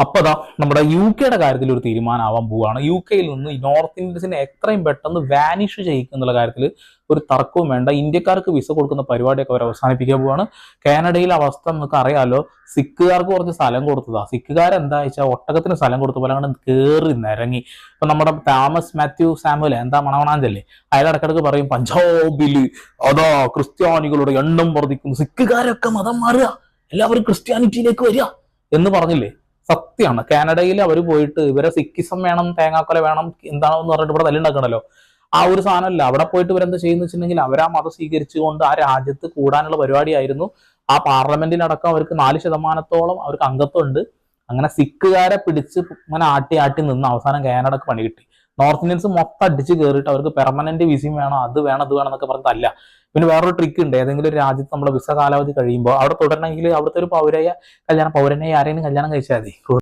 അപ്പതാ നമ്മുടെ യു കെയുടെ കാര്യത്തിൽ ഒരു തീരുമാനമാവാൻ പോവുകയാണ്. യു കെയിൽ നിന്ന് നോർത്ത് ഇന്ത്യൻസിനെ എത്രയും പെട്ടെന്ന് വാനിഷ് ചെയ്യിക്കുന്നുള്ള കാര്യത്തിൽ ഒരു തർക്കവും വേണ്ട. ഇന്ത്യക്കാർക്ക് വിസ കൊടുക്കുന്ന പരിപാടിയൊക്കെ അവർ അവസാനിപ്പിക്കാൻ പോവുകയാണ്. കാനഡയിലെ അവസ്ഥ നമുക്ക് അറിയാലോ. സിഖുകാർക്ക് കുറച്ച് സ്ഥലം കൊടുത്തതാ. സിഖുകാരെന്താ വെച്ചാൽ ഒട്ടകത്തിന് സ്ഥലം കൊടുത്ത പോലെ അങ്ങനെ കയറി നിരങ്ങി. ഇപ്പൊ നമ്മുടെ താമസ് മാത്യു സാമുവൽ എന്താ മണവണാഞ്ചല്ലേ, അയാൾ ഇടക്കിടക്ക് പറയും പഞ്ചാബില് അതാ ക്രിസ്ത്യാനികളുടെ എണ്ണം വർദ്ധിക്കുന്നു, സിഖുകാരൊക്കെ മതം മാറുക, എല്ലാവരും ക്രിസ്ത്യാനിറ്റിയിലേക്ക് വരിക എന്ന് പറഞ്ഞില്ലേ. സത്യമാണ്. കാനഡയിൽ അവർ പോയിട്ട് ഇവരെ സിക്കിസം വേണം, തേങ്ങാക്കൊല വേണം, എന്താണെന്ന് പറഞ്ഞിട്ട് ഇവിടെ തല്ലുണ്ടാക്കണല്ലോ. ആ ഒരു സാധനമല്ല. അവിടെ പോയിട്ട് ഇവരെന്താ ചെയ്യുന്ന വെച്ചിട്ടുണ്ടെങ്കിൽ അവർ ആ മതം സ്വീകരിച്ചുകൊണ്ട് ആ രാജ്യത്ത് കൂടാനുള്ള പരിപാടിയായിരുന്നു. ആ പാർലമെന്റിലടക്കം അവർക്ക് 4% അവർക്ക് അംഗത്വം ഉണ്ട്. അങ്ങനെ സിഖുകാരെ പിടിച്ച് ഇങ്ങനെ ആട്ടി ആട്ടി നിന്ന് അവസാനം കാനഡക്ക് പണി കിട്ടി. നോർത്ത് ഇന്ത്യൻസ് മൊത്തം അടിച്ച് കയറിയിട്ട് അവർക്ക് പെർമനന്റ് വിസയും വേണം, അത് വേണം, അത് വേണം എന്നൊക്കെ പറഞ്ഞതല്ല. പിന്നെ വേറൊരു ട്രിക്ക് ഉണ്ട്. ഏതെങ്കിലും ഒരു രാജ്യത്ത് നമ്മുടെ വിസ കാലാവധി കഴിയുമ്പോൾ അവിടെ തുടരണമെങ്കിൽ അവിടുത്തെ ഒരു പൗരനെ ആരെയും കല്യാണം കഴിച്ചാൽ മതി.